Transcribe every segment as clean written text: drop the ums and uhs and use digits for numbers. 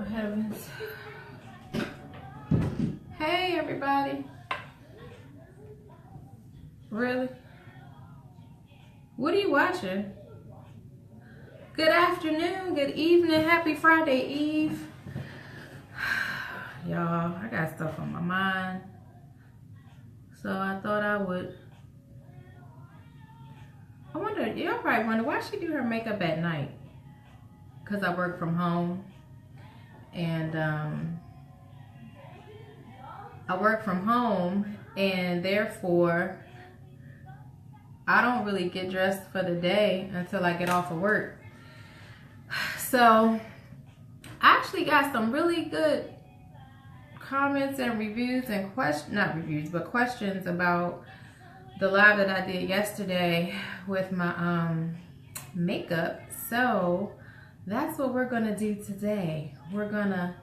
heavens. Hey everybody. Really? What are you watching? Good afternoon, good evening, happy Friday Eve. Y'all, I got stuff on my mind. So I thought I wonder, y'all probably wonder why she do her makeup at night. Cause I work from home. And I work from home, and therefore I don't really get dressed for the day until I get off of work. So I actually got some really good comments and reviews and questions about the live that I did yesterday with my makeup. So that's what we're gonna do today. We're gonna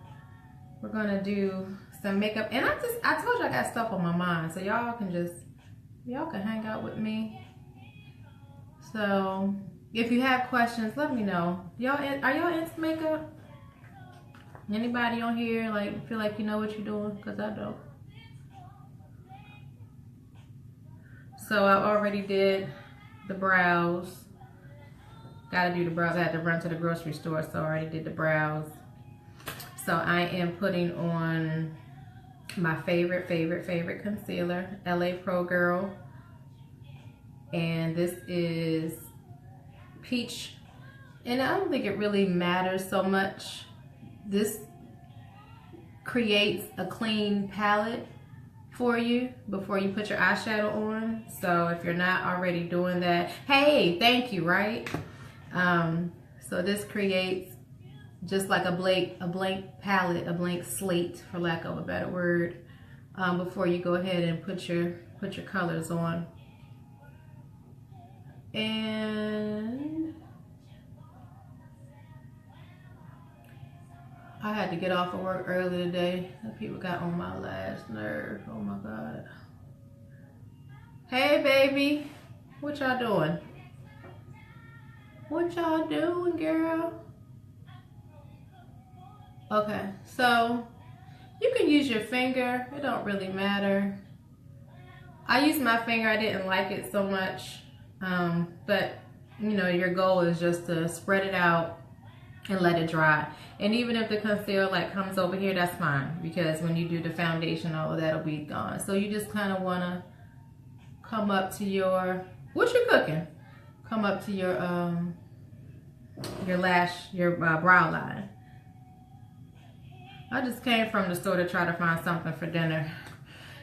do some makeup, and I told you I got stuff on my mind, so y'all can hang out with me. So if you have questions, let me know. Are y'all into makeup? Anybody on here like feel like you know what you're doing? Cause I don't. So I already did the brows. Gotta do the brows. I had to run to the grocery store, so I already did the brows. So I am putting on my favorite concealer, LA Pro Girl. And this is peach. And I don't think it really matters so much. This creates a clean palette for you before you put your eyeshadow on. So if you're not already doing that, hey, thank you, right? So this creates just like a blank palette, a blank slate, for lack of a better word, before you go ahead and put your colors on. And I had to get off of work early today. People got on my last nerve. Oh my God. Hey baby, what y'all doing? What y'all doing, girl? Okay, so you can use your finger. It don't really matter. I used my finger. I didn't like it so much. But you know, your goal is just to spread it out and let it dry. And even if the concealer like comes over here, that's fine, because when you do the foundation, all of that'll be gone. So you just kind of want to come up to your, what you cooking? Come up to your brow line. I just came from the store to try to find something for dinner.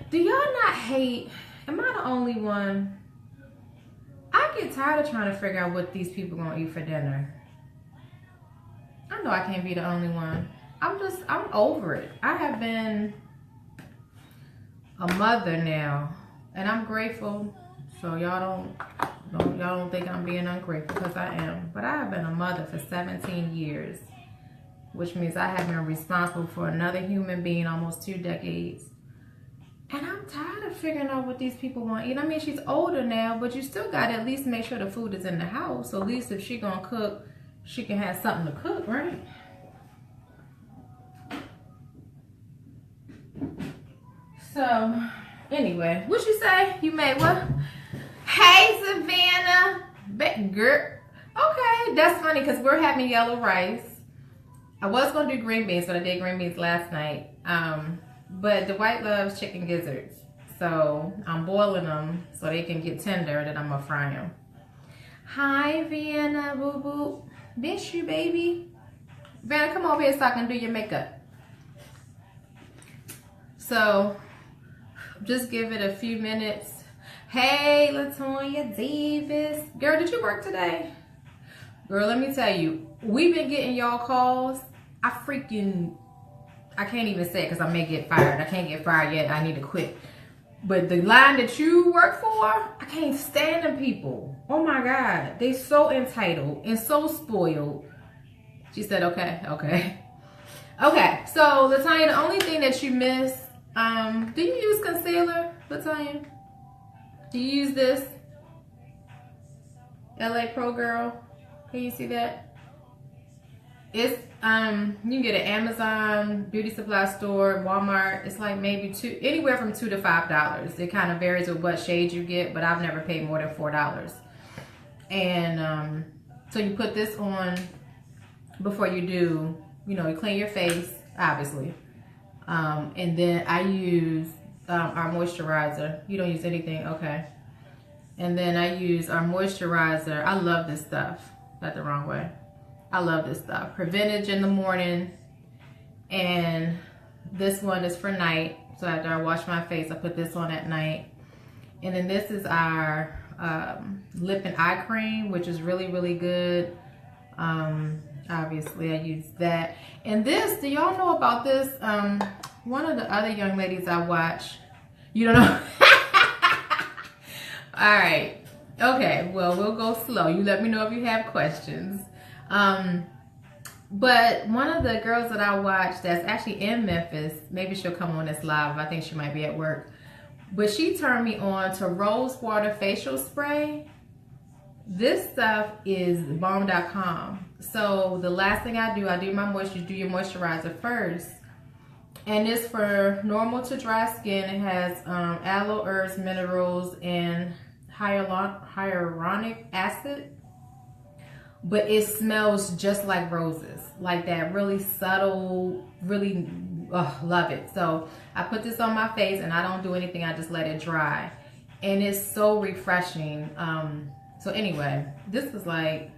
Do y'all not hate, am I the only one? I get tired of trying to figure out what these people gonna eat for dinner. I know I can't be the only one. I'm over it. I have been a mother now, and I'm grateful. So y'all don't think I'm being ungrateful, because I am. But I have been a mother for 17 years, which means I have been responsible for another human being almost 2 decades. And I'm tired of figuring out what these people want to eat. I mean, she's older now, but you still got to at least make sure the food is in the house. So at least if she gonna cook, she can have something to cook, right? So, anyway, what you say? You made what? Hey, Savannah. Girl. Okay, that's funny because we're having yellow rice. I was going to do green beans, but I did green beans last night. But Dwight loves chicken gizzards. So, I'm boiling them so they can get tender, and then I'm going to fry them. Hi, Vienna, boo-boo. Miss you, baby. Vanna, come over here so I can do your makeup. So, just give it a few minutes. Hey, Latonya Davis. Girl, did you work today? Girl, let me tell you, we've been getting y'all calls. I can't even say it because I may get fired. I can't get fired yet. I need to quit. But the line that you work for, I can't stand them people. Oh my God. They so entitled and so spoiled. She said, okay. Okay, so Latonya, the only thing that you miss, do you use concealer, Latonya? Do you use this? LA Pro Girl? Can you see that? It's you can get it at Amazon, beauty supply store, Walmart. It's like maybe anywhere from $2 to $5. It kind of varies with what shade you get, but I've never paid more than $4. And so you put this on before you do, you know, you clean your face, obviously. And then I use our moisturizer. You don't use anything, okay. And then I use our moisturizer. I love this stuff. That's the wrong way. I love this stuff. Preventage in the morning, and this one is for night. So after I wash my face, I put this on at night. And then this is our lip and eye cream, which is really, really good. Obviously I use that. And this, do y'all know about this? One of the other young ladies I watch, you don't know? All right, okay, well, we'll go slow. You let me know if you have questions. But one of the girls that I watch that's actually in Memphis, maybe she'll come on this live. I think she might be at work. But she turned me on to rose water facial spray. This stuff is bomb.com. So the last thing I do my moisture, do your moisturizer first. And it's for normal to dry skin. It has aloe, herbs, minerals, and hyaluronic acid. But it smells just like roses, like that really subtle, really, love it. So I put this on my face and I don't do anything, I just let it dry. And it's so refreshing. So anyway, this was like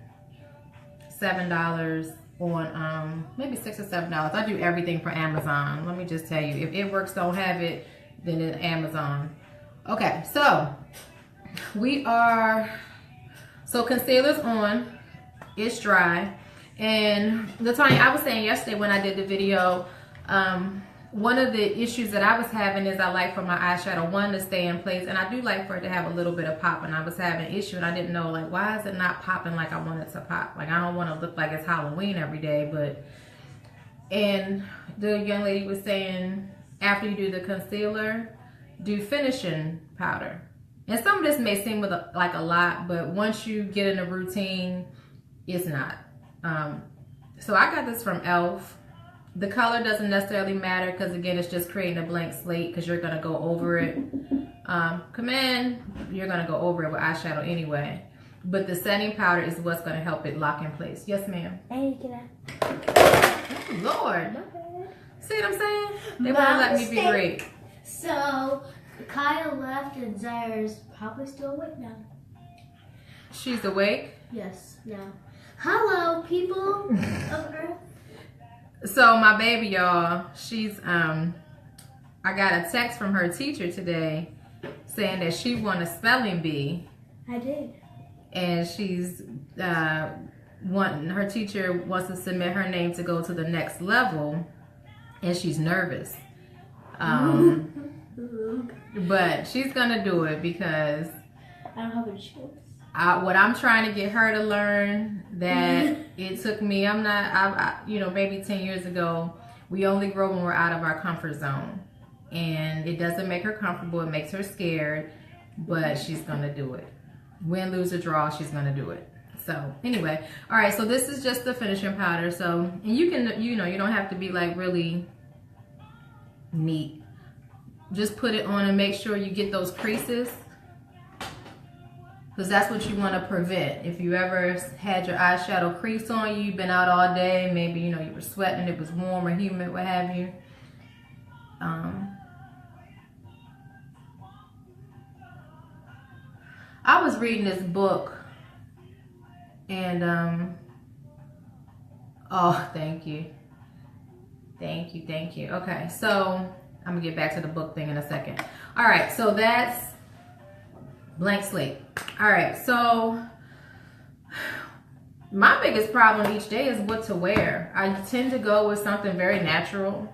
$7 on maybe $6 or $7. I do everything for Amazon. Let me just tell you, if It Works don't have it, then it's Amazon. Okay, so concealer's on. It's dry. And Latanya, I was saying yesterday when I did the video, one of the issues that I was having is I like for my eyeshadow, one, to stay in place, and I do like for it to have a little bit of pop, and I was having an issue and I didn't know, like, why is it not popping like I want it to pop? Like, I don't want to look like it's Halloween every day, and the young lady was saying after you do the concealer, do finishing powder. And some of this may seem like a lot, but once you get in a routine, it's not. So I got this from E.L.F. The color doesn't necessarily matter because, again, it's just creating a blank slate because you're going to go over it. You're going to go over it with eyeshadow anyway. But the setting powder is what's going to help it lock in place. Yes, ma'am. Hey, can I? Oh, Lord. See what I'm saying? They won't let me be great. So, Kyle left and Zaira's probably still awake now. She's awake? Yes, now. Hello, people of Earth. So my baby, y'all, she's I got a text from her teacher today saying that she won a spelling bee. I did. And she's her teacher wants to submit her name to go to the next level, and she's nervous. But she's gonna do it because I don't have a choice. What I'm trying to get her to learn, that it took me, maybe 10 years ago, we only grow when we're out of our comfort zone. And it doesn't make her comfortable, it makes her scared, but she's gonna do it. Win, lose, or draw, she's gonna do it. So anyway, all right, so this is just the finishing powder. So, and you can, you don't have to be like really neat. Just put it on and make sure you get those creases, because that's what you want to prevent. If you ever had your eyeshadow crease on you, you've been out all day, maybe you were sweating, it was warm or humid, what have you. I was reading this book and oh, thank you. Okay, so I'm gonna get back to the book thing in a second. All right, so that's blank slate. All right, so my biggest problem each day is what to wear. I tend to go with something very natural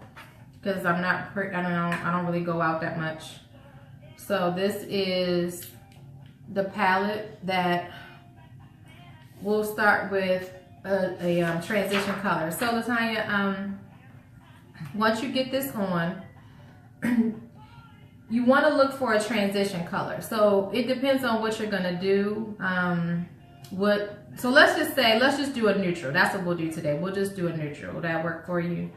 because I don't really go out that much. So this is the palette that we'll start with a transition color. So Latanya, once you get this on, you want to look for a transition color. So it depends on what you're gonna do. so let's just say, let's just do a neutral. That's what we'll do today. We'll just do a neutral. Will that work for you?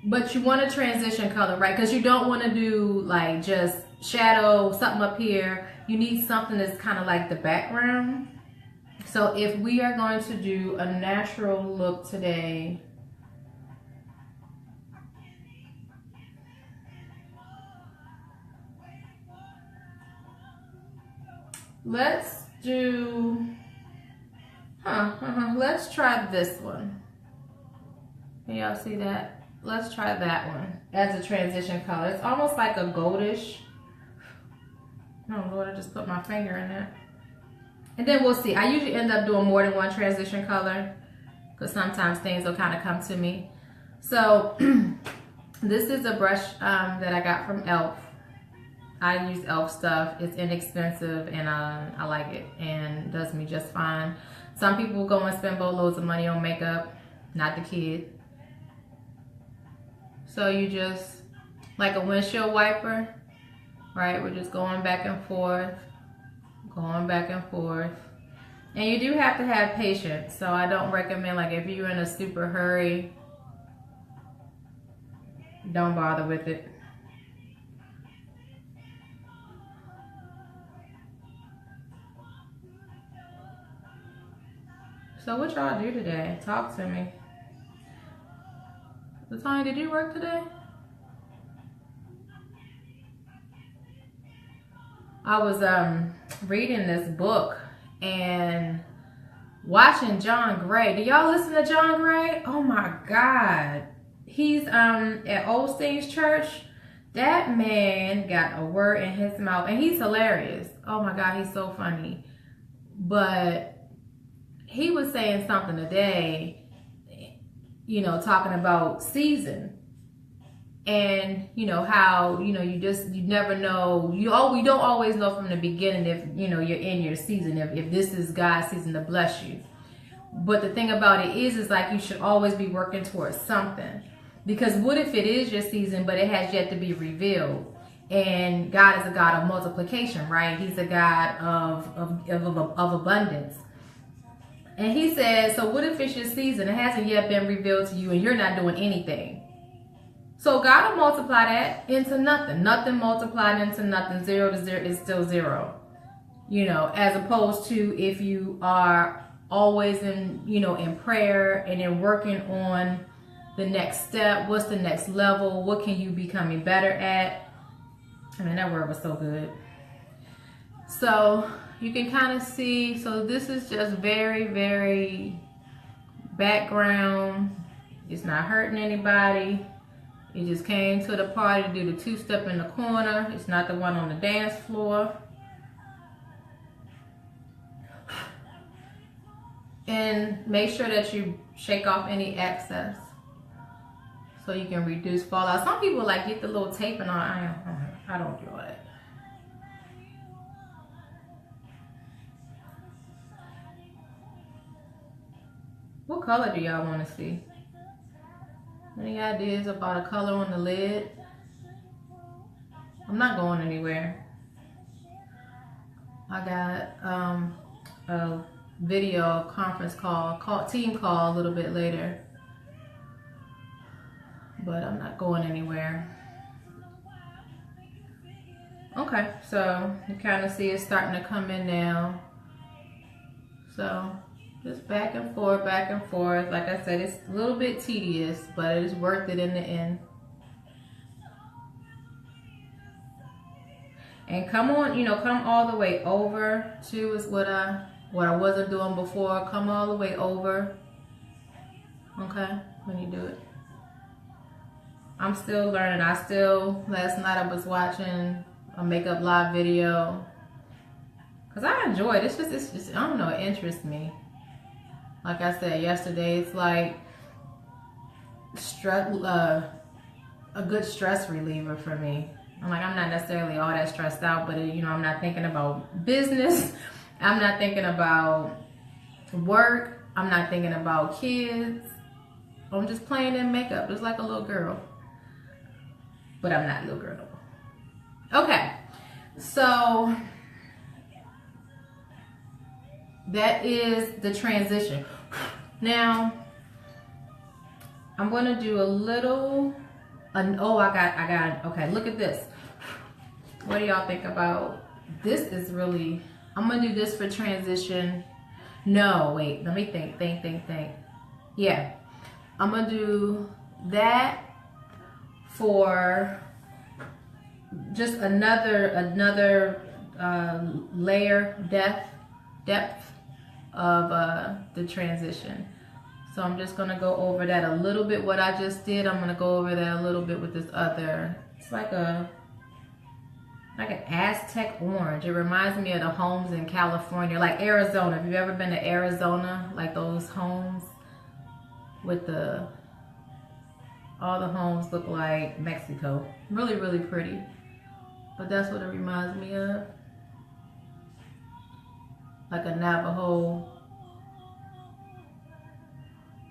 But you want a transition color, right? Because you don't want to do like just shadow, something up here. You need something that's kind of like the background. So if we are going to do a natural look today, let's do, let's try this one. Can y'all see that? Let's try that one as a transition color. It's almost like a goldish. Oh Lord, I just put my finger in that. And then we'll see. I usually end up doing more than one transition color because sometimes things will kind of come to me. So this is a brush that I got from E.L.F. I use E.L.F. stuff. It's inexpensive and I like it and does me just fine. Some people will go and spend boatloads of money on makeup, not the kid. So you just, like a windshield wiper, right? We're just going back and forth, going back and forth. And you do have to have patience. So I don't recommend, like if you're in a super hurry, don't bother with it. So what y'all do today? Talk to me. Latanya, did you work today? I was reading this book and watching John Gray. Do y'all listen to John Gray? Oh my God. He's at Old Saints Church. That man got a word in his mouth and he's hilarious. Oh my God, he's so funny. But he was saying something today, you know, talking about season and you know how, you know, you never know, we don't always know from the beginning if, you know, you're in your season, if this is God's season to bless you. But the thing about it is like you should always be working towards something, because what if it is your season but it has yet to be revealed? And God is a God of multiplication, right? He's a God of abundance. And he says, so what if it's your season? It hasn't yet been revealed to you and you're not doing anything. So God will multiply that into nothing. Nothing multiplied into nothing. 0 to 0 is still 0. You know, as opposed to if you are always in, you know, in prayer and in working on the next step. What's the next level? What can you be becoming better at? I mean, that word was so good. So you can kind of see, so this is just very, very background. It's not hurting anybody. It just came to the party to do the two-step in the corner. It's not the one on the dance floor. And make sure that you shake off any excess so you can reduce fallout. Some people like get the little tape and all. I don't do all that. What color do y'all want to see? Any ideas about a color on the lid? I'm not going anywhere. I got a video conference call, team call a little bit later. But I'm not going anywhere. Okay, so you kind of see it starting to come in now. So just back and forth, back and forth. Like I said, it's a little bit tedious, but it is worth it in the end. And come on, you know, come all the way over too is what I wasn't doing before. Come all the way over. Okay, when you do it. I'm still learning. Last night I was watching a makeup live video. Cause I enjoy it. It's just, I don't know, it interests me. Like I said yesterday, it's like a good stress reliever for me. I'm not necessarily all that stressed out, but you know, I'm not thinking about business. I'm not thinking about work. I'm not thinking about kids. I'm just playing in makeup, just like a little girl. But I'm not a little girl no more. Okay, so that is the transition. Now, I'm gonna do a little, oh, I got, okay, look at this. What do y'all think about, this is really, I'm gonna do this for transition. No, wait, let me think. Yeah, I'm gonna do that for just another layer depth of the transition. So I'm just gonna go over that a little bit. What I just did, I'm gonna go over that a little bit with this other. It's like an Aztec orange. It reminds me of the homes in California, like Arizona. If you've ever been to Arizona, like those homes with all the homes look like Mexico. Really, really pretty. But that's what it reminds me of. Like a Navajo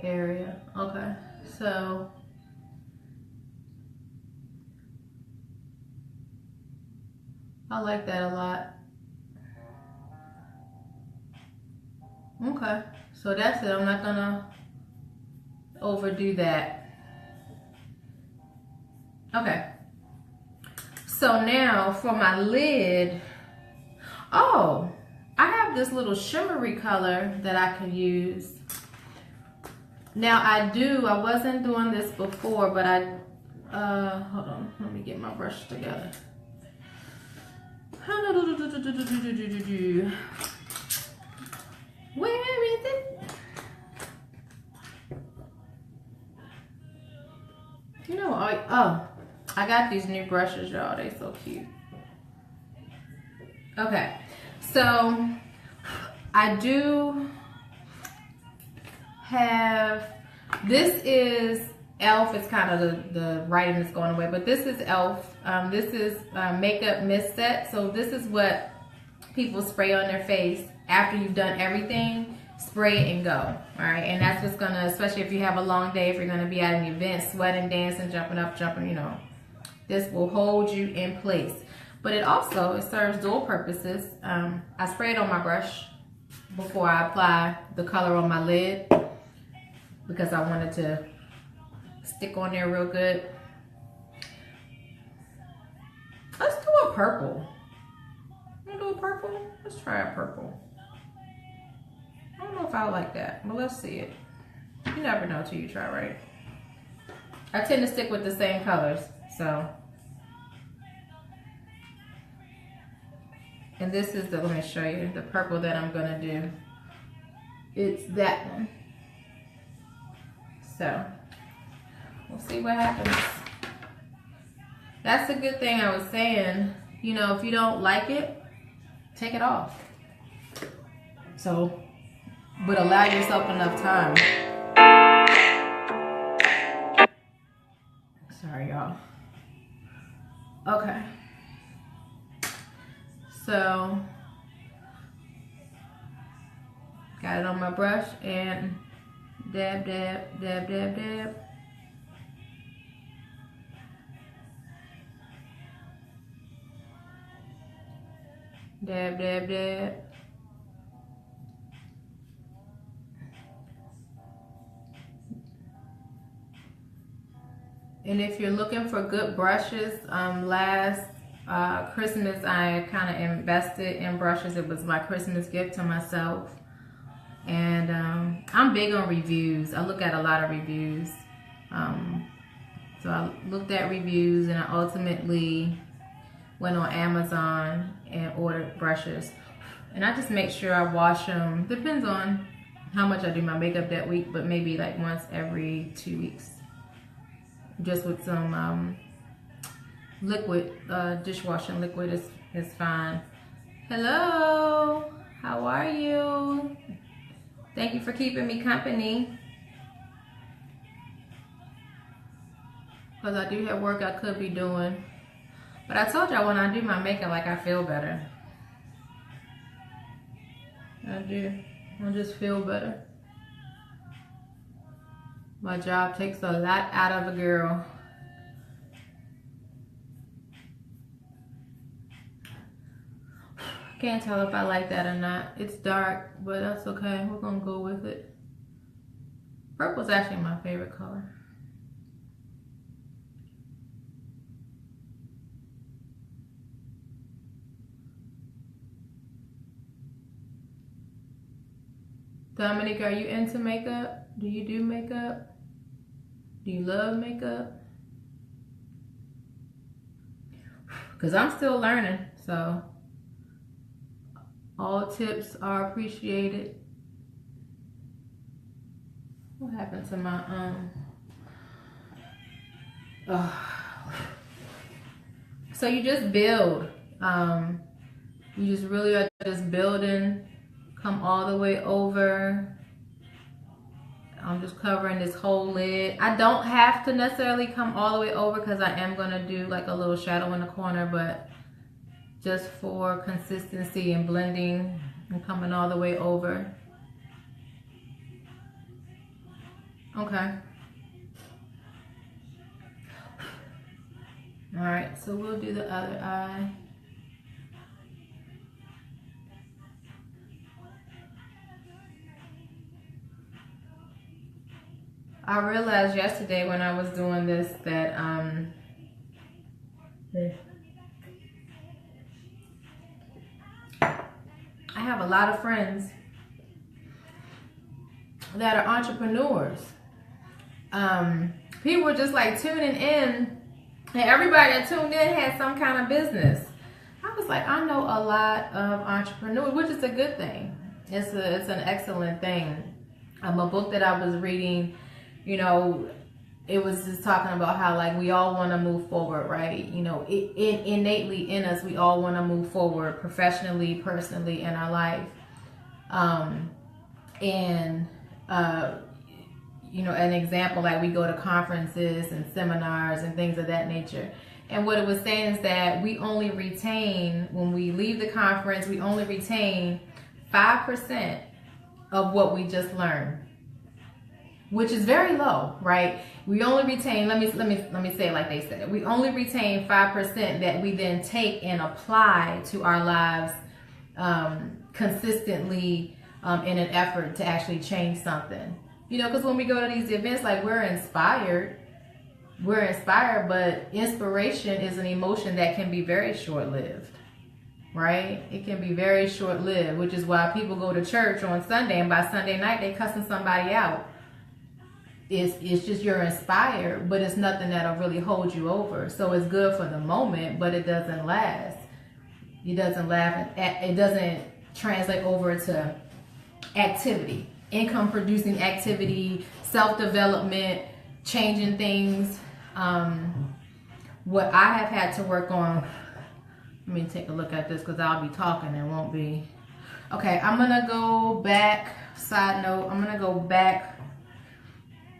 area. Okay, so I like that a lot. Okay, so that's it. I'm not gonna overdo that. Okay, so now for my lid, oh, I have this little shimmery color that I can use. Now I wasn't doing this before, but hold on, let me get my brush together. Where is it? You know, I got these new brushes, y'all. They so cute. Okay, so I do have, this is E.L.F. It's kind of the writing is going away, but this is E.L.F. This is makeup mist set. So this is what people spray on their face after you've done everything. Spray it and go. All right, and that's what's gonna, especially if you have a long day, if you're gonna be at an event, sweating, dancing, jumping up, you know, this will hold you in place. But it serves dual purposes. I spray it on my brush before I apply the color on my lid because I wanted to stick on there real good. Let's do a purple. Wanna do a purple? Let's try a purple. I don't know if I like that, but let's see it. You never know till you try, right? I tend to stick with the same colors, so. And this is let me show you the purple that I'm gonna do. It's that one. So, we'll see what happens. That's a good thing I was saying. You know, if you don't like it, take it off. So, but allow yourself enough time. Sorry, y'all. Okay. So, got it on my brush and dab, dab, dab, dab, dab. Dab, dab, dab. And if you're looking for good brushes, last Christmas I kind of invested in brushes. It was my Christmas gift to myself. And I'm big on reviews. I look at a lot of reviews. So I looked at reviews and I ultimately went on Amazon and ordered brushes. And I just make sure I wash them. Depends on how much I do my makeup that week, but maybe like once every 2 weeks. Just with some liquid, dishwashing liquid is fine. Hello, how are you? Thank you for keeping me company. Because I do have work I could be doing. But I told y'all when I do my makeup, like I feel better. I do. I just feel better. My job takes a lot out of a girl. Can't tell if I like that or not. It's dark, but that's okay. We're gonna go with it. Purple's actually my favorite color. Dominic, are you into makeup? Do you do makeup? Do you love makeup? Because I'm still learning, so all tips are appreciated. What happened to my So you just build. You just really are just building. Come all the way over. I'm just covering this whole lid. I don't have to necessarily come all the way over because I am going to do like a little shadow in the corner, but just for consistency and blending and coming all the way over. Okay. All right, so we'll do the other eye. I realized yesterday when I was doing this that I have a lot of friends that are entrepreneurs. People were just like tuning in, and everybody that tuned in had some kind of business. I was like, I know a lot of entrepreneurs, which is a good thing. It's an excellent thing. A book that I was reading, you know, it was just talking about how like we all want to move forward, right? You know, innately in us, we all want to move forward professionally, personally in our life. You know, an example, like we go to conferences and seminars and things of that nature. And what it was saying is that we only retain, when we leave the conference, we only retain 5% of what we just learned, which is very low, right? We only retain, let me say it like they said it. We only retain 5% that we then take and apply to our lives consistently in an effort to actually change something. You know, because when we go to these events, like we're inspired, but inspiration is an emotion that can be very short-lived, right? It can be very short-lived, which is why people go to church on Sunday and by Sunday night they cussing somebody out. It's just you're inspired, but it's nothing that'll really hold you over. So it's good for the moment, but it doesn't last. It doesn't translate over to activity, income producing activity, self-development, changing things. What I have had to work on, let me take a look at this because I'll be talking and won't be. Okay, I'm gonna go back, side note, I'm gonna go back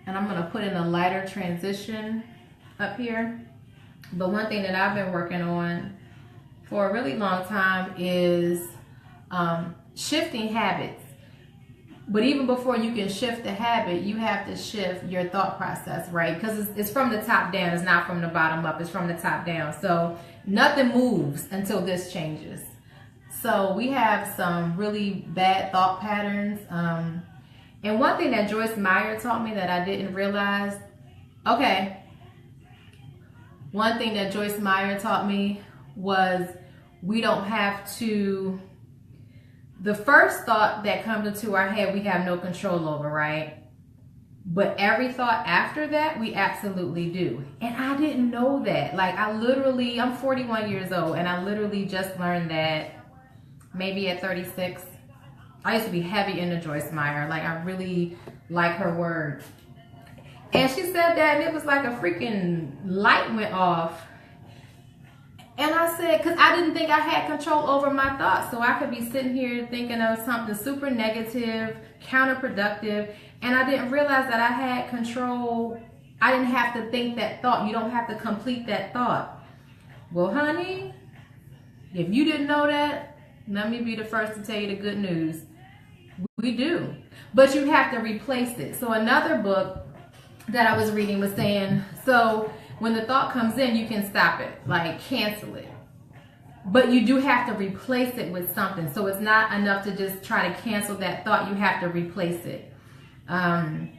and I'm gonna put in a lighter transition up here. But one thing that I've been working on for a really long time is shifting habits. But even before you can shift the habit, you have to shift your thought process, right? Because it's from the top down. It's not from the bottom up. It's from the top down. So nothing moves until this changes. So we have some really bad thought patterns. And one thing that Joyce Meyer taught me that I didn't realize, one thing that Joyce Meyer taught me was we don't have to, the first thought that comes into our head, we have no control over, right? But every thought after that, we absolutely do. And I didn't know that. Like I'm 41 years old and I literally just learned that maybe at 36. I used to be heavy into Joyce Meyer. Like I really like her words. And she said that and it was like a freaking light went off. And I said, because I didn't think I had control over my thoughts. So I could be sitting here thinking of something super negative, counterproductive. And I didn't realize that I had control. I didn't have to think that thought. You don't have to complete that thought. Well, honey, if you didn't know that, let me be the first to tell you the good news. We do. But you have to replace it. So another book that I was reading was saying, so when the thought comes in, you can stop it, like cancel it. but you do have to replace it with something. So it's not enough to just try to cancel that thought. You have to replace it. And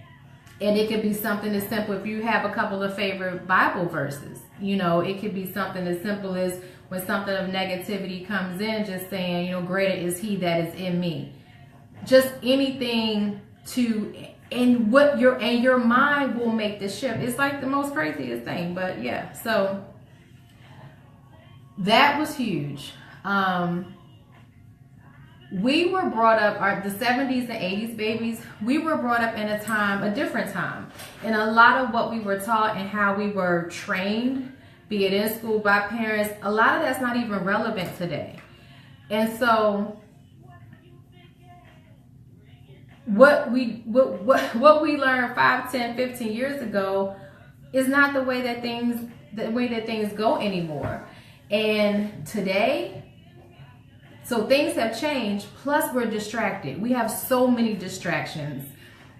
it could be something as simple. If you have a couple of favorite Bible verses, you know, it could be something as simple as when something of negativity comes in, just saying, you know, greater is he that is in me. Just anything to, and what your mind will make the shift. It's like the most craziest thing, but yeah. So that was huge. We were brought up, the 70s and 80s babies, we were brought up in a different time. And a lot of what we were taught and how we were trained, be it in school by parents, a lot of that's not even relevant today. And so what we learned 5, 10, 15 years ago is not the way that things go anymore. And today, so things have changed, plus we're distracted. We have so many distractions.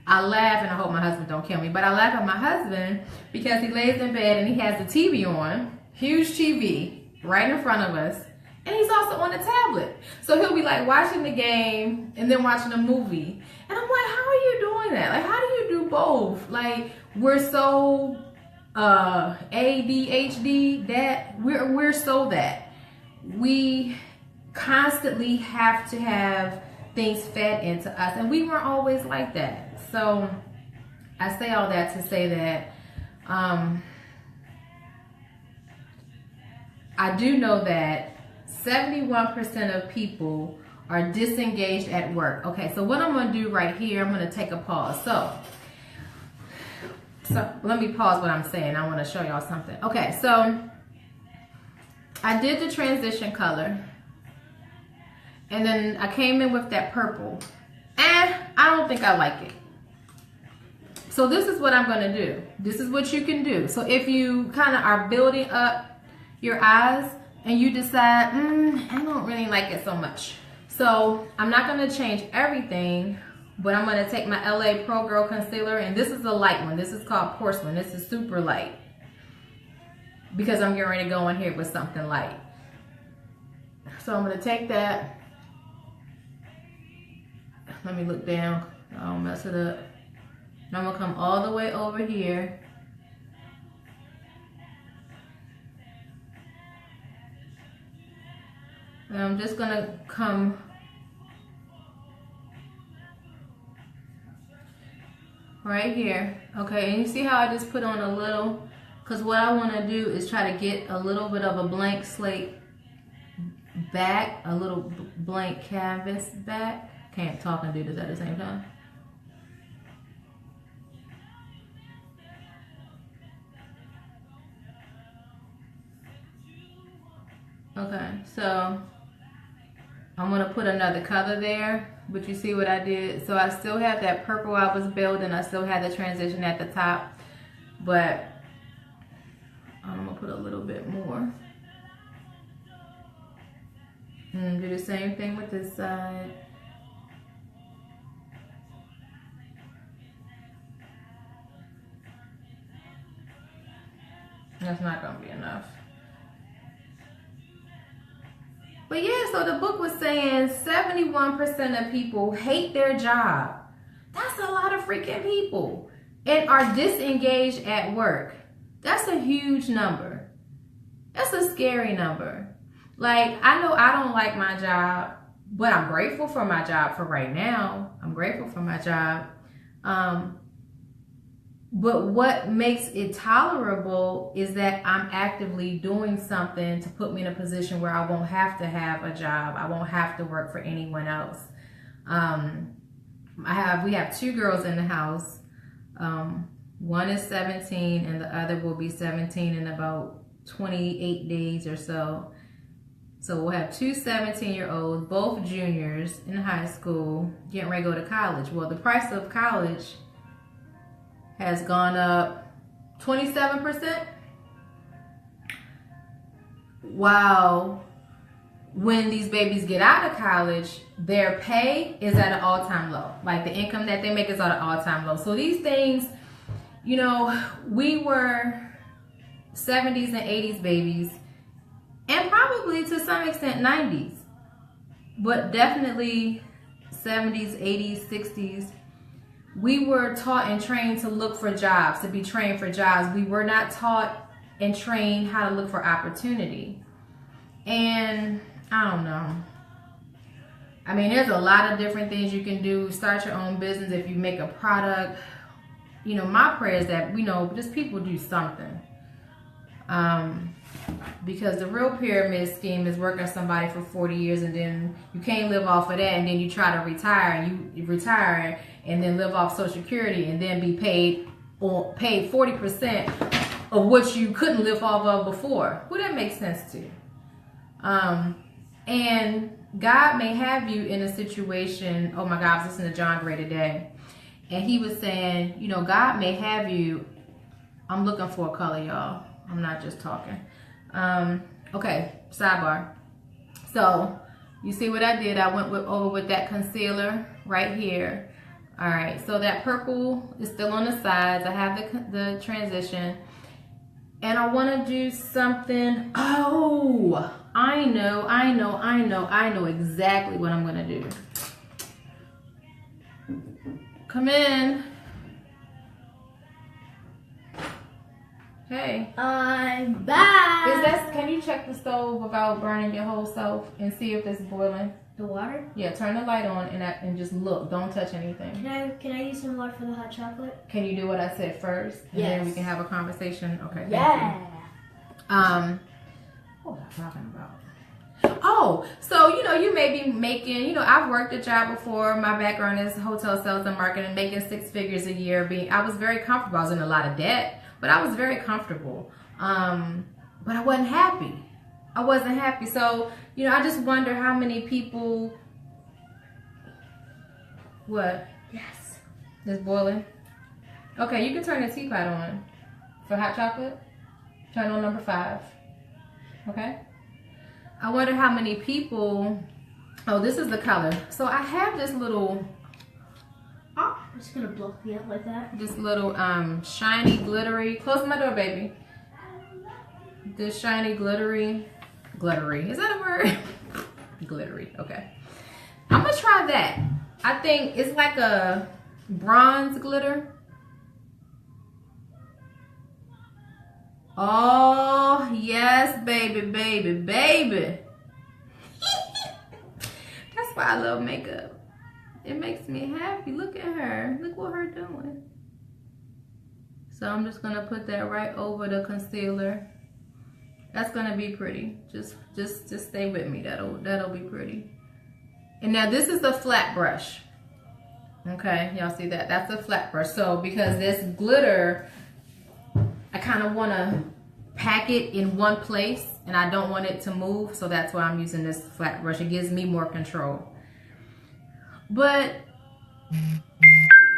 I laugh, and I hope my husband don't kill me, but I laugh at my husband because he lays in bed and he has the TV on, huge TV, right in front of us, and he's also on the tablet. So he'll be like watching the game and then watching a movie. And I'm like, how are you doing that? Like, how do you do both? Like, we're so ADHD that we're so that we constantly have to have things fed into us, and we weren't always like that. So I say all that to say that I do know that 71% of people are disengaged at work. Okay, so what I'm going to do right here, I'm going to take a pause. So let me pause what I'm saying. I want to show y'all something. Okay, so I did the transition color. And then I came in with that purple. And I don't think I like it. So this is what I'm going to do. This is what you can do. So if you kind of are building up your eyes and you decide, I don't really like it so much. So I'm not going to change everything, but I'm going to take my LA Pro Girl Concealer. And this is a light one. This is called Porcelain. This is super light. Because I'm getting ready to go in here with something light. So I'm going to take that. Let me look down. I don't mess it up. And I'm going to come all the way over here. And I'm just going to come right here. Okay, and you see how I just put on a little? Because what I want to do is try to get a little bit of a blank slate back, a little blank canvas back. Can't talk and do this at the same time. Okay, so I'm going to put another color there, but you see what I did? So I still have that purple I was building. I still had the transition at the top, but I'm going to put a little bit more. And do the same thing with this side. That's not going to be enough. But yeah, so the book was saying 71% of people hate their job. That's a lot of freaking people. And are disengaged at work. That's a huge number. That's a scary number. Like, I know I don't like my job, but I'm grateful for my job for right now. I'm grateful for my job. But what makes it tolerable is that I'm actively doing something to put me in a position where I won't have to have a job. I won't have to work for anyone else. We have 2 girls in the house. One is 17 and the other will be 17 in about 28 days or so. So we'll have 2 17-year-olds, both juniors in high school, getting ready to go to college. Well, the price of college has gone up 27%. Wow. When these babies get out of college, their pay is at an all-time low. Like, the income that they make is at an all-time low. So these things, you know, we were 70s and 80s babies, and probably to some extent 90s, but definitely 70s, 80s, 60s. We were taught and trained to look for jobs, to be trained for jobs. We were not taught and trained how to look for opportunity. And I don't know. I mean, there's a lot of different things you can do. Start your own business if you make a product. You know, my prayer is that, you know, just people do something. Because the real pyramid scheme is working somebody for 40 years and then you can't live off of that, and then you try to retire and you retire and then live off Social Security and then be paid 40% of what you couldn't live off of before. Who that makes sense to? And God may have you in a situation. Oh my God, I was listening to John Gray today, and he was saying, you know, God may have you. I'm looking for a color, y'all. I'm not just talking. Okay, sidebar. So you see what I did? I went over with that concealer right here. All right, so that purple is still on the sides. I have the transition, and I want to do something. Oh, I know exactly what I'm gonna do. Come in. Hey. I'm back. Can you check the stove without burning your whole self and see if it's boiling? The water? Yeah, turn the light on and just look. Don't touch anything. Can I use some water for the hot chocolate? Can you do what I said first? And yes. then we can have a conversation. Okay. Yeah. What was I talking about? Oh, so you know, you may be making, you know, I've worked a job before. My background is hotel sales and marketing, making 6 figures a year. I was very comfortable. I was in a lot of debt, but I was very comfortable. But I wasn't happy. I wasn't happy. So, you know, I just wonder how many people. What? Yes. It's boiling. Okay, you can turn the teapot on for hot chocolate. Turn on number 5. Okay. I wonder how many people. Oh, this is the color. So I have this little. Oh, I'm just gonna blow me up like that. This little shiny glittery. Close my door, baby. This shiny glittery. Is that a word? Glittery. Okay. I'm gonna try that. I think it's like a bronze glitter. Oh, yes, baby. That's why I love makeup. It makes me happy. Look at her. Look what her doing. So I'm just gonna put that right over the concealer. That's gonna be pretty. Just stay with me. That'll be pretty. And now this is a flat brush. Okay, y'all see that? That's a flat brush. So because this glitter, I kind of want to pack it in one place and I don't want it to move. So that's why I'm using this flat brush. It gives me more control. But,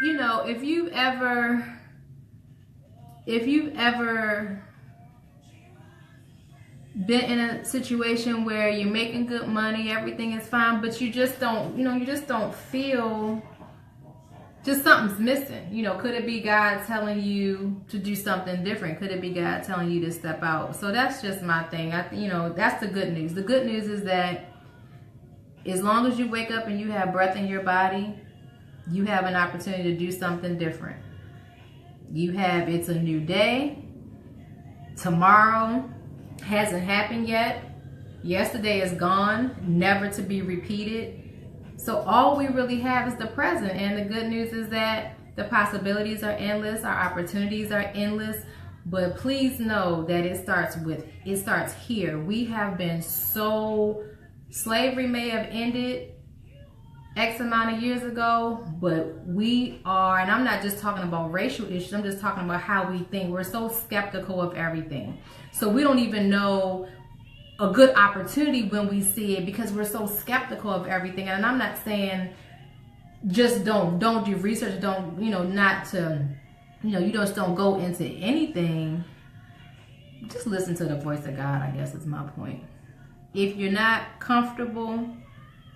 you know, if you've ever been in a situation where you're making good money, everything is fine, but you just don't, you just don't feel, just something's missing. You know, could it be God telling you to do something different? Could it be God telling you to step out? So that's just my thing. That's the good news. The good news is that as long as you wake up and you have breath in your body, you have an opportunity to do something different. It's a new day. Tomorrow hasn't happened yet. Yesterday is gone, never to be repeated. So all we really have is the present. And the good news is that the possibilities are endless, our opportunities are endless. But please know that it starts here. We have been slavery may have ended X amount of years ago, but we are, and I'm not just talking about racial issues, I'm just talking about how we think. We're so skeptical of everything. So we don't even know a good opportunity when we see it because we're so skeptical of everything. And I'm not saying just don't do research, don't, not to, you just don't go into anything. Just listen to the voice of God, I guess is my point. If you're not comfortable,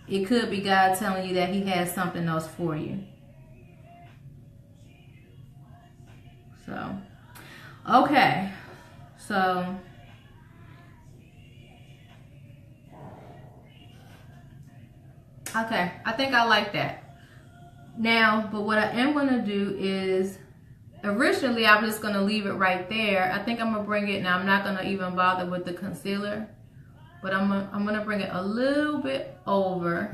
it could be God telling you that he has something else for you. So, okay. So, Okay, I think I like that. Now, but what I am gonna do is, originally I was just gonna leave it right there. I think I'm gonna bring it, now I'm not gonna even bother with the concealer, but I'm gonna bring it a little bit over,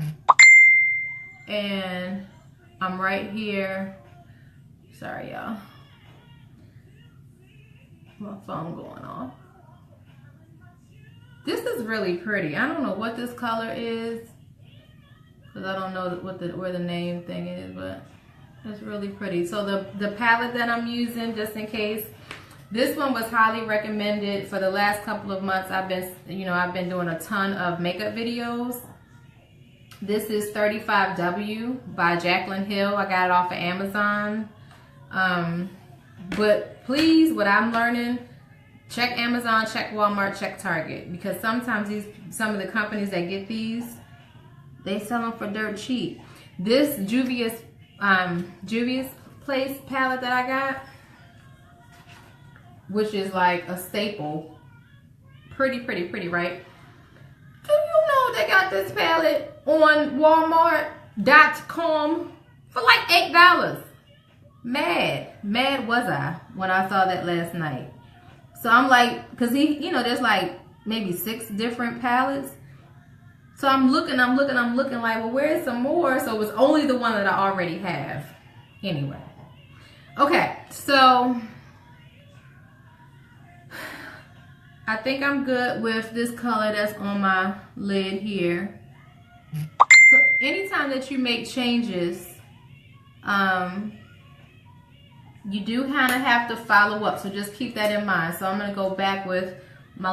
and I'm right here. Sorry y'all, my phone going off. This is really pretty. I don't know what this color is, because I don't know what where the name thing is, but it's really pretty. So the palette that I'm using, just in case, this one was highly recommended for the last couple of months. I've been doing a ton of makeup videos. This is 35W by Jaclyn Hill. I got it off of Amazon. But please, what I'm learning, check Amazon, check Walmart, check Target, because sometimes some of the companies that get these, they sell them for dirt cheap. This Juvias Place palette that I got, which is like a staple, pretty, right? Do you know they got this palette on Walmart.com for like $8? Mad was I when I saw that last night. So I'm like, because there's like maybe 6 different palettes. So I'm looking like, well, where's some more? So it was only the one that I already have. Anyway. Okay, so I think I'm good with this color that's on my lid here. So anytime that you make changes, you do kind of have to follow up. So just keep that in mind. So I'm going to go back with my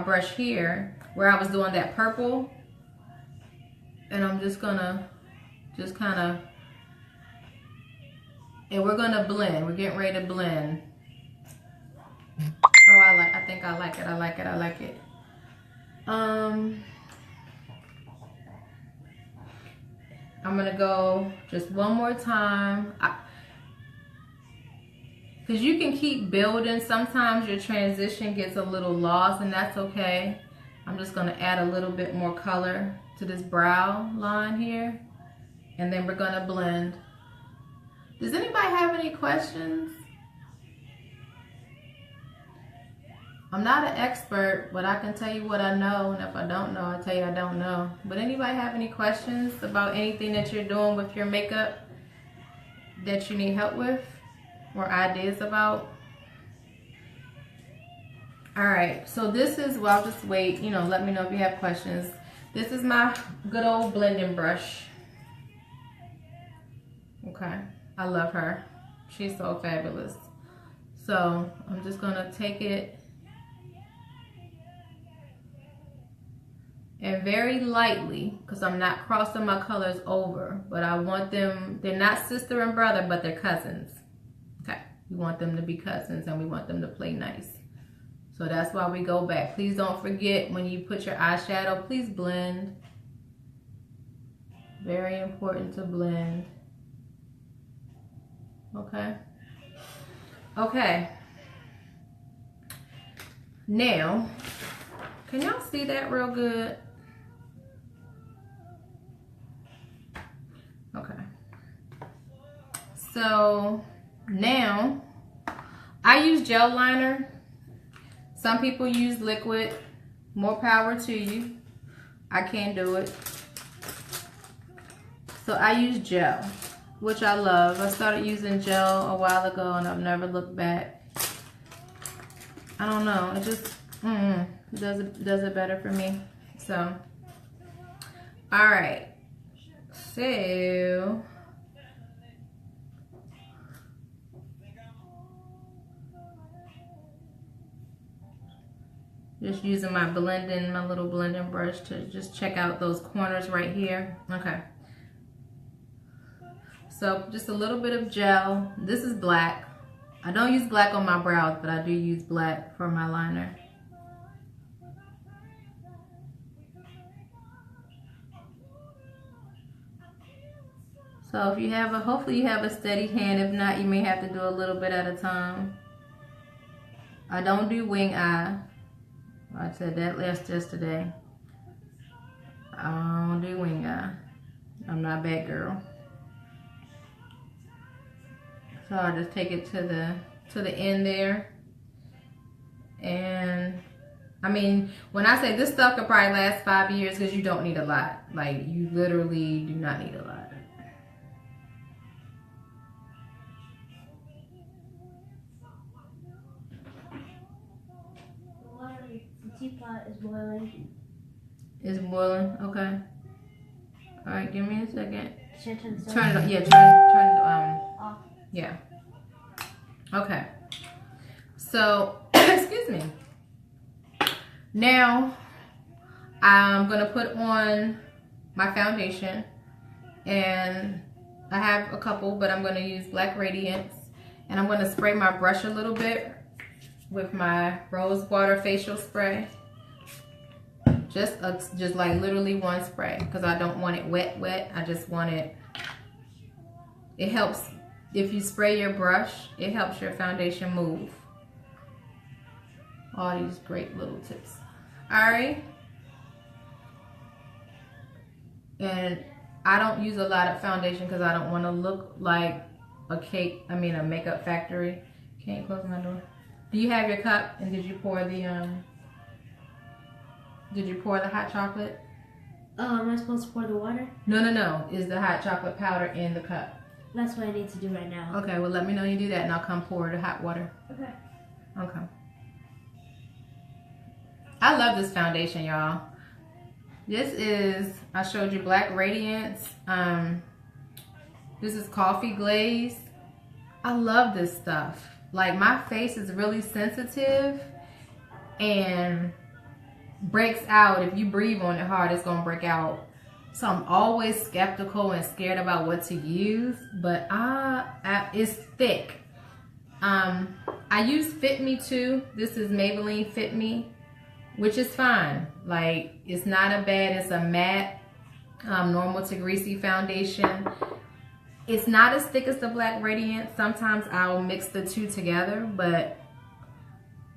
brush here where I was doing that purple. And I'm just going to and we're going to blend. We're getting ready to blend. Oh, I think I like it. I like it. I'm going to go just one more time. Because you can keep building. Sometimes your transition gets a little lost, and that's okay. I'm just going to add a little bit more color to this brow line here. And then we're going to blend. Does anybody have any questions? I'm not an expert, but I can tell you what I know. And if I don't know, I'll tell you I don't know. But anybody have any questions about anything that you're doing with your makeup that you need help with? Or ideas about? All right, so this is, well, I'll just wait, let me know if you have questions. This is my good old blending brush. Okay, I love her. She's so fabulous. So I'm just gonna take it and very lightly, because I'm not crossing my colors over, but I want them, they're not sister and brother, but they're cousins. We want them to be cousins, and we want them to play nice. So that's why we go back. Please don't forget, when you put your eyeshadow, please blend. Very important to blend. Okay. Now, can y'all see that real good? Okay. So now, I use gel liner. Some people use liquid. More power to you. I can't do it. So I use gel, which I love. I started using gel a while ago and I've never looked back. I don't know. It just does it better for me. So, all right. So just using my little blending brush to just check out those corners right here. Okay. So just a little bit of gel. This is black. I don't use black on my brows, but I do use black for my liner. So if you have hopefully you have a steady hand. If not, you may have to do a little bit at a time. I don't do wing eye. I said that last yesterday. I don't do wing eye. I'm not a bad girl. So I'll just take it to the end there. And I mean, when I say this stuff could probably last 5 years, because you don't need a lot. Like, you literally do not need a lot. The teapot is boiling. It's boiling? Okay. Alright, give me a second. Should I turn this Turn it on? on. Yeah, turn it Off. yeah. Okay. So, excuse me. Now, I'm going to put on my foundation. And I have a couple, but I'm going to use Black Radiance. And I'm going to spray my brush a little bit with my rose water facial spray. Just like literally one spray, because I don't want it wet. I just want it. It helps if you spray your brush. It helps your foundation move. All these great little tips. All right. And I don't use a lot of foundation because I don't want to look like a makeup factory. Can't close my door. Do you have your cup? And did you pour the hot chocolate? Oh, am I supposed to pour the water? No. Is the hot chocolate powder in the cup? That's what I need to do right now. Okay, well let me know you do that and I'll come pour the hot water. Okay. Okay. I love this foundation, y'all. This is, I showed you Black Radiance. This is Coffee Glaze. I love this stuff. Like, my face is really sensitive and breaks out. If you breathe on it hard, it's gonna break out. So I'm always skeptical and scared about what to use, but it's thick. I use Fit Me too. This is Maybelline Fit Me, which is fine. Like, it's not a bad, it's a matte, normal to greasy foundation. It's not as thick as the Black Radiance. Sometimes I'll mix the two together, but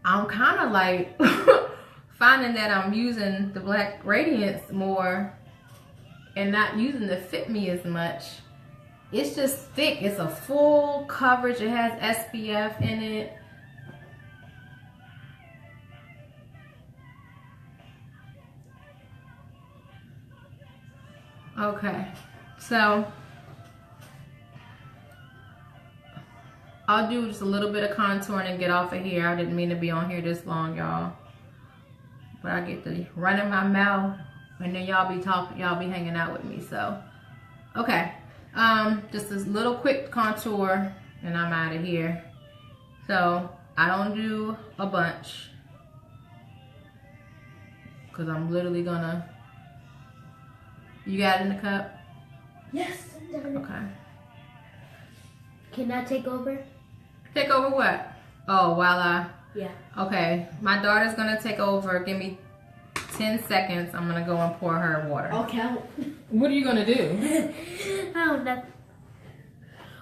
I'm kind of like finding that I'm using the Black Radiance more and not using the Fit Me as much. It's just thick. It's a full coverage. It has SPF in it. Okay, so I'll do just a little bit of contouring and get off of here. I didn't mean to be on here this long, y'all. But I get to run in my mouth and then y'all be talking, y'all be hanging out with me. So, okay. Just this little quick contour and I'm out of here. So, I don't do a bunch because I'm literally gonna. You got it in the cup? Yes. Okay. Can I take over? Take over what? Oh, while I... Yeah. Okay. My daughter's going to take over. Give me 10 seconds. I'm going to go and pour her water. Okay. What are you going to do? I don't know.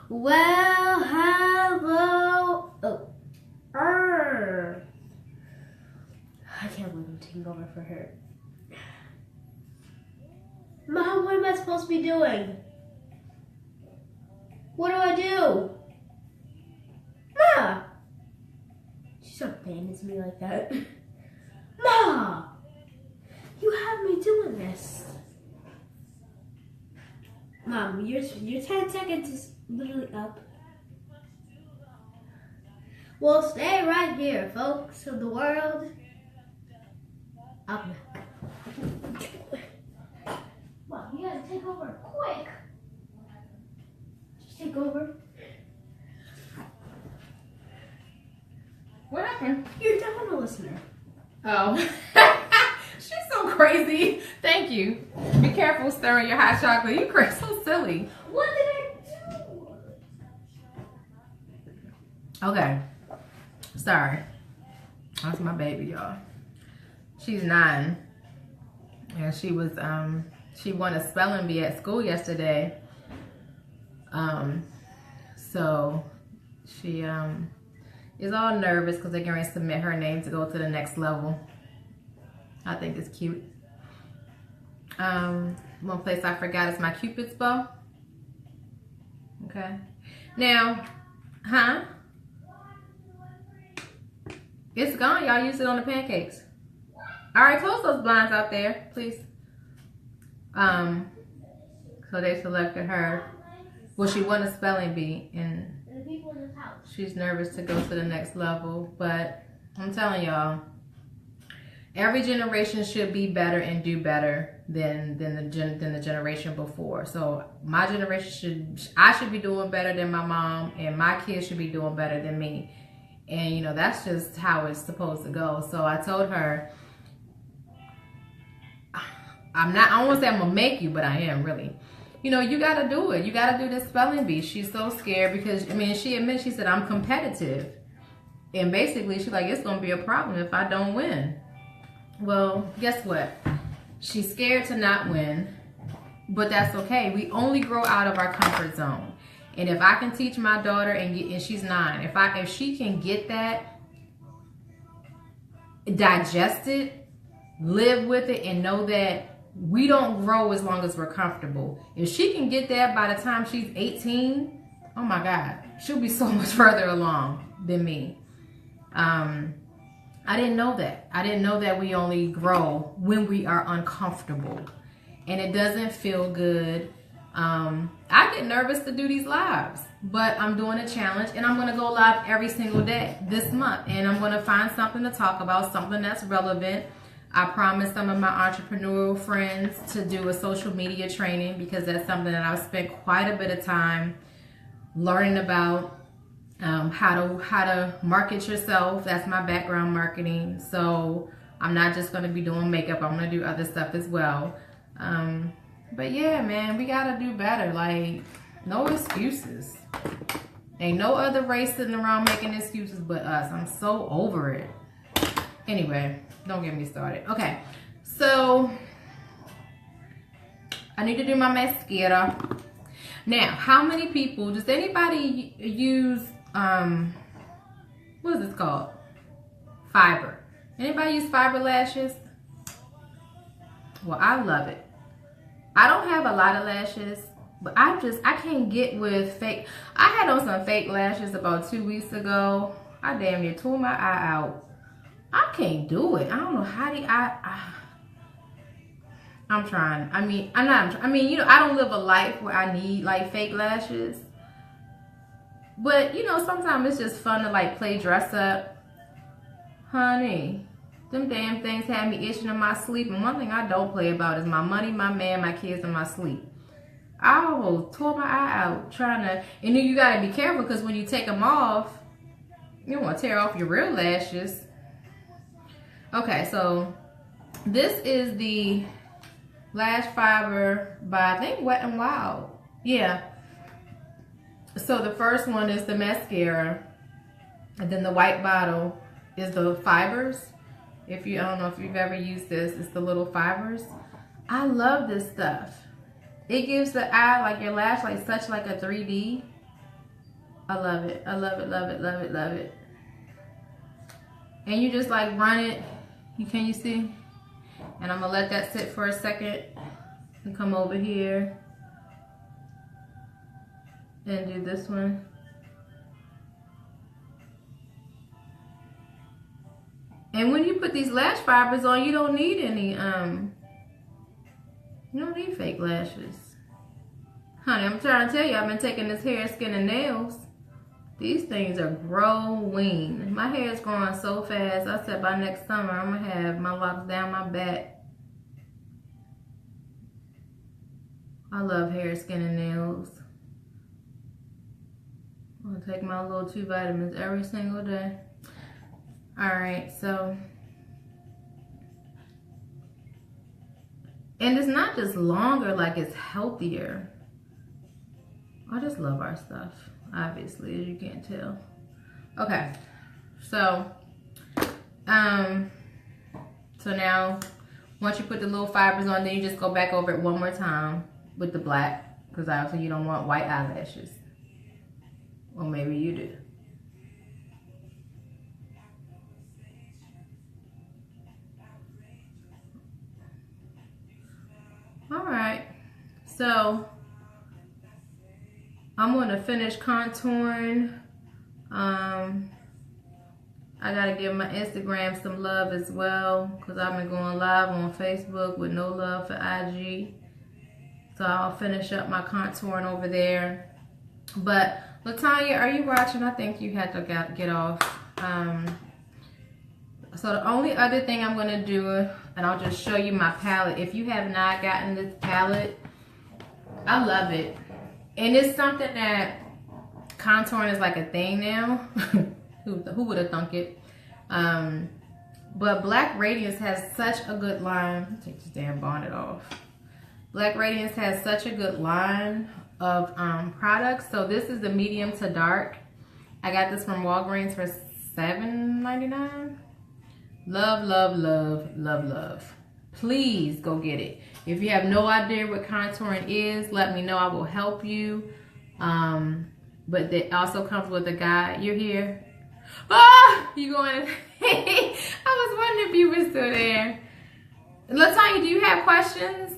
Well, hello. Oh. I can't believe I'm taking over for her. Mom, what am I supposed to be doing? What do I do? Ma! She's not abandons me like that. Ma! You have me doing this. Mom, your 10 seconds is literally up. Well, stay right here, folks of the world. Up. Mom, you gotta take over quick. Just take over. What happened? You're not a listener. Oh. She's so crazy. Thank you. Be careful stirring your hot chocolate. You crazy, so silly. What did I do? Okay. Sorry. That's my baby, y'all. She's 9. And she was, she won a spelling bee at school yesterday. So she, is all nervous because they're going to submit her name to go to the next level. I think it's cute. One place I forgot is my Cupid's bow. Okay. Now, it's gone. Y'all use it on the pancakes. All right, close those blinds out there, please. So they selected her. Well, she won a spelling bee, and she's nervous to go to the next level. But I'm telling y'all, every generation should be better and do better than the generation before. So my generation I should be doing better than my mom, and my kids should be doing better than me. And you know, that's just how it's supposed to go. So I told her, I don't want to say I'm gonna make you, but I am really. You know, you gotta do it. You gotta do this spelling bee. She's so scared because, I mean, she admits, she said, I'm competitive. And basically, she's like, it's gonna be a problem if I don't win. Well, guess what? She's scared to not win, but that's okay. We only grow out of our comfort zone. And if I can teach my daughter, and she's 9, if she can get that, digest it, live with it, and know that we don't grow as long as we're comfortable. If she can get that by the time she's 18, oh my God, she'll be so much further along than me. I didn't know that. I didn't know that we only grow when we are uncomfortable. And it doesn't feel good. I get nervous to do these lives, but I'm doing a challenge, and I'm going to go live every single day this month. And I'm going to find something to talk about, something that's relevant. I promised some of my entrepreneurial friends to do a social media training, because that's something that I've spent quite a bit of time learning about. How to market yourself. That's my background, marketing. So I'm not just going to be doing makeup. I'm going to do other stuff as well. But yeah, man, we got to do better. Like, no excuses. Ain't no other race sitting around making excuses but us. I'm so over it. Anyway, don't get me started. Okay, so I need to do my mascara. Now, how many people, does anybody use, what is this called? Fiber. Anybody use fiber lashes? Well, I love it. I don't have a lot of lashes, but I can't get with fake. I had on some fake lashes about 2 weeks ago. I damn near tore my eye out. I can't do it. I don't know how I'm trying. I mean, you know, I don't live a life where I need like fake lashes. But, you know, sometimes it's just fun to like play dress up. Honey, them damn things had me itching in my sleep. And one thing I don't play about is my money, my man, my kids, and my sleep. I almost tore my eye out trying to, and then you gotta be careful, because when you take them off, you don't want to tear off your real lashes. Okay, so this is the Lash Fiber by, I think, Wet n Wild. Yeah. So the first one is the mascara, and then the white bottle is the fibers. I don't know if you've ever used this, it's the little fibers. I love this stuff. It gives the eye, like your lash, like such like a 3D. I love it. I love it, love it, love it, love it. And you just like run it. Can you see? And I'm gonna let that sit for a second and come over here and do this one. And when you put these lash fibers on, you don't need any, you don't need fake lashes. Honey, I'm trying to tell you, I've been taking this hair, skin, and nails. These things are growing. My hair is growing so fast. I said by next summer, I'm going to have my locks down my back. I love hair, skin, and nails. I'm going to take my little 2 vitamins every single day. Alright, so. And it's not just longer, like it's healthier. I just love our stuff. Obviously, as you can't tell. Okay, so now once you put the little fibers on, then you just go back over it one more time with the black, because obviously you don't want white eyelashes. Or maybe you do. So I'm going to finish contouring. I got to give my Instagram some love as well, because I've been going live on Facebook with no love for IG. So I'll finish up my contouring over there. But Latanya, are you watching? I think you had to get off. So the only other thing I'm going to do, and I'll just show you my palette. If you have not gotten this palette, I love it. And it's something that contouring is like a thing now. Who would have thunk it? But Black Radiance has such a good line. Take this damn bonnet off. Black Radiance has such a good line of products. So this is the medium to dark. I got this from Walgreens for $7.99. Love, love, love, love, love. Please go get it. If you have no idea what contouring is, let me know. I will help you. But it also comes with a guide. You're here. Ah, you going? I was wondering if you were still there. Latanya, do you have questions?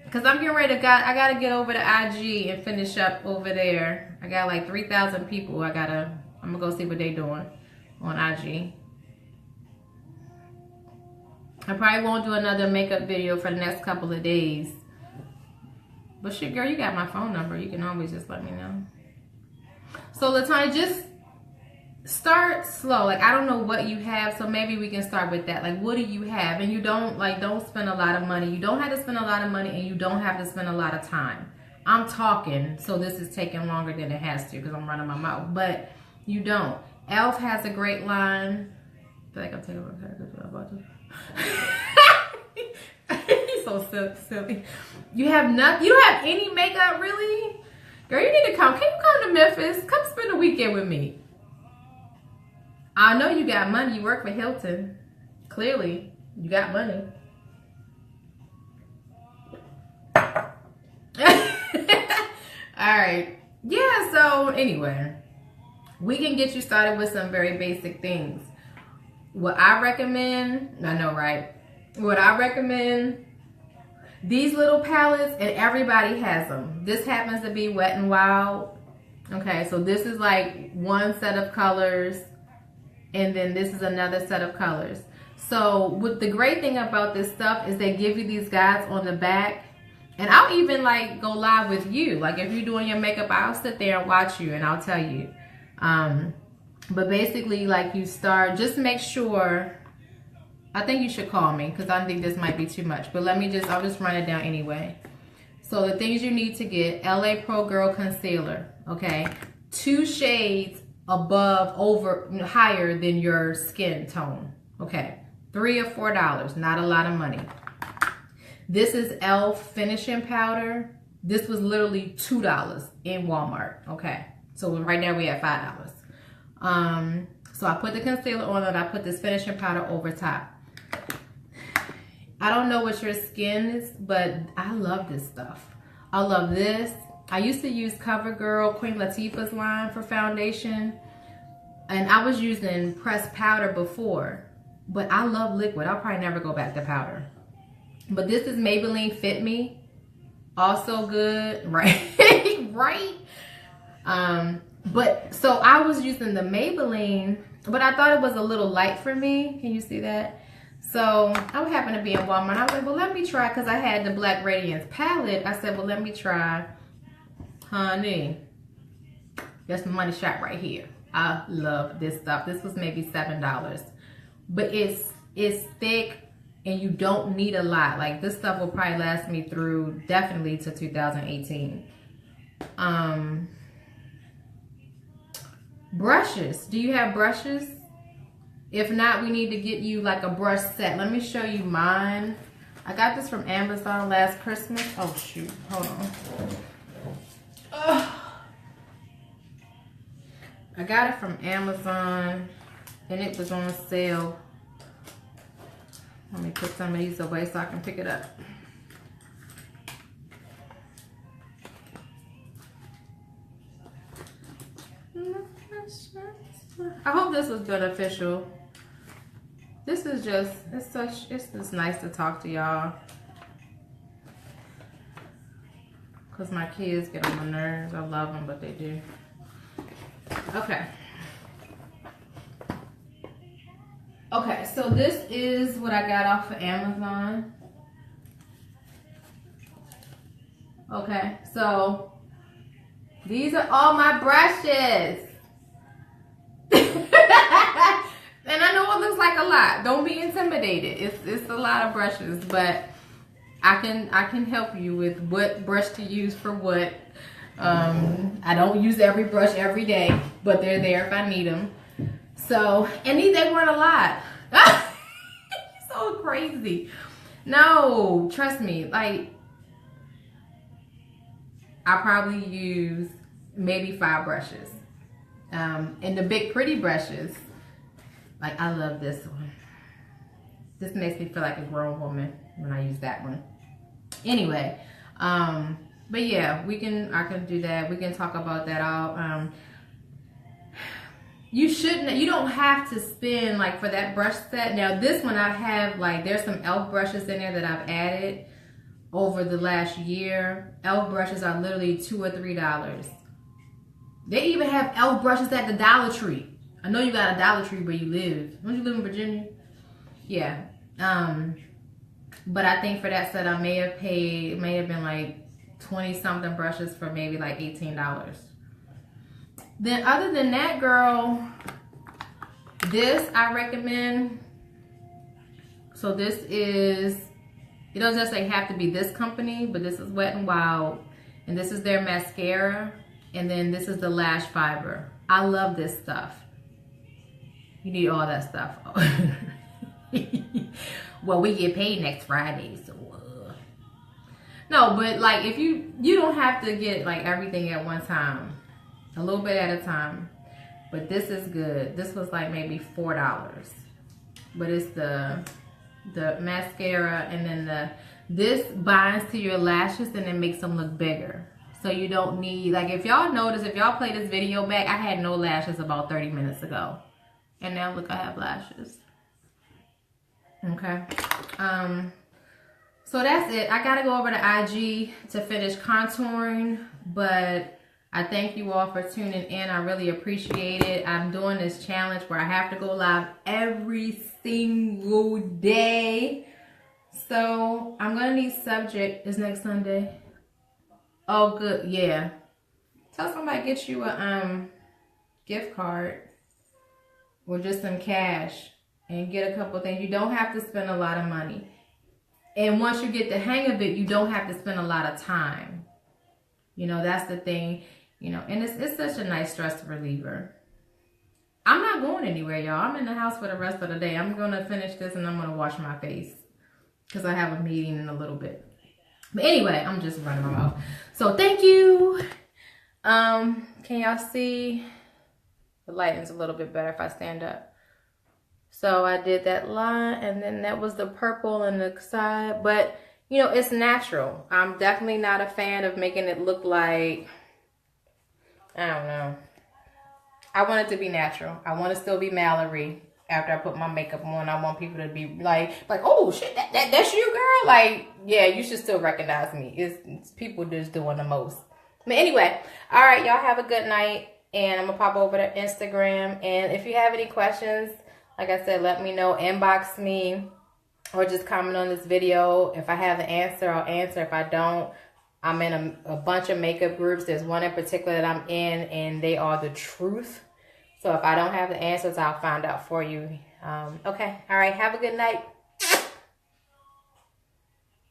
Because I'm getting ready to I gotta get over to IG and finish up over there. I got like 3,000 people. I'm gonna go see what they doing on IG. I probably won't do another makeup video for the next couple of days. But shit, girl, you got my phone number. You can always just let me know. So Latanya, just start slow. Like, I don't know what you have, so maybe we can start with that. Like, what do you have? And you don't spend a lot of money. You don't have to spend a lot of money, and you don't have to spend a lot of time. I'm talking, so this is taking longer than it has to because I'm running my mouth. But you don't. E.L.F. has a great line. I feel like I'm taking a good job about this. You're so silly. You have nothing. You don't have any makeup, really? Girl, you need to come. Can you come to Memphis? Come spend the weekend with me. I know you got money. You work for Hilton. Clearly, you got money. Alright. Yeah, so anyway, we can get you started with some very basic things. What I recommend, I know, right? What I recommend, these little palettes, and everybody has them. This happens to be Wet n Wild. Okay, so this is like one set of colors, and then this is another set of colors. So what the great thing about this stuff is they give you these guides on the back, and I'll even like go live with you. Like if you're doing your makeup, I'll sit there and watch you and I'll tell you. But basically, like, you start, just make sure, I think you should call me because I think this might be too much, but I'll just run it down anyway. So the things you need to get: LA Pro Girl Concealer, okay? 2 shades higher than your skin tone, okay? $3 or $4, not a lot of money. This is E.L.F. finishing powder. This was literally $2 in Walmart, okay? So right now we at $5. So I put the concealer on and I put this finishing powder over top. I don't know what your skin is, but I love this stuff. I love this. I used to use CoverGirl, Queen Latifah's line for foundation. And I was using pressed powder before, but I love liquid. I'll probably never go back to powder. But this is Maybelline Fit Me. Also good, right? Right? But so I was using the Maybelline, but I thought it was a little light for me. Can you see that? So I happened to be in Walmart. I was like, well, let me try, because I had the Black Radiance palette. I said, well, let me try. Honey, that's the money shot right here. I love this stuff. This was maybe $7, but it's thick and you don't need a lot. Like, this stuff will probably last me through definitely to 2018. Brushes. Do you have brushes? If not, we need to get you like a brush set. Let me show you mine. I got this from Amazon last Christmas. Oh shoot, hold on. Ugh. I got it from Amazon and it was on sale. Let me put some of these away so I can pick it up. I hope this was beneficial. This is just, it's just nice to talk to y'all. because my kids get on my nerves. I love them, but they do. Okay. Okay, so this is what I got off of Amazon. Okay, so these are all my brushes. And I know it looks like a lot. Don't be intimidated. It's a lot of brushes, but I can help you with what brush to use for what. I don't use every brush every day, but they're there if I need them. So, and they weren't a lot. So crazy. No, trust me. Like, I probably use maybe 5 brushes. And the big pretty brushes, like I love this one. This makes me feel like a grown woman when I use that one. Anyway, but yeah, I can do that. We can talk about that all. You don't have to spend like for that brush set. Now this one I have like, there's some e.l.f. brushes in there that I've added over the last year. e.l.f. brushes are literally $2 or $3. They even have e.l.f. brushes at the Dollar Tree. I know you got a Dollar Tree where you live. Don't you live in Virginia? Yeah. But I think for that set I may have been like 20 something brushes for maybe like $18. Then other than that, girl, this I recommend. So this is, it doesn't just like have to be this company, but this is Wet n Wild, and this is their mascara, and then this is the Lash Fiber. I love this stuff. You need all that stuff. Well, we get paid next Friday, so no, but like if you don't have to get like everything at one time. A little bit at a time. But this is good. This was like maybe $4. But it's the mascara, and then this binds to your lashes and it makes them look bigger. So you don't need, like if y'all notice, if y'all play this video back, I had no lashes about 30 minutes ago. And now look, I have lashes. Okay. So that's it. I gotta go over to IG to finish contouring, but I thank you all for tuning in. I really appreciate it. I'm doing this challenge where I have to go live every single day. So I'm gonna need subject. Is next Sunday? Oh, good. Yeah. Tell somebody get you a gift card or just some cash and get a couple things. You don't have to spend a lot of money. And once you get the hang of it, you don't have to spend a lot of time. You know, that's the thing. You know, and it's such a nice stress reliever. I'm not going anywhere, y'all. I'm in the house for the rest of the day. I'm going to finish this and I'm going to wash my face because I have a meeting in a little bit. But anyway, I'm just running my mouth. So thank you. Can y'all see? The lighting's a little bit better if I stand up. So I did that line, and then that was the purple on the side. But, you know, it's natural. I'm definitely not a fan of making it look like, I don't know. I want it to be natural. I want to still be Mallory after I put my makeup on. I want people to be like, oh shit, that's you, girl. Like, yeah, you should still recognize me. It's people just doing the most. But anyway, all right, y'all have a good night, and I'm gonna pop over to Instagram. And if you have any questions, like I said, let me know. Inbox me or just comment on this video. If I have the answer, I'll answer. If I don't, I'm in a bunch of makeup groups. There's one in particular that I'm in, and they are the truth. So if I don't have the answers, I'll find out for you. Okay. All right. Have a good night.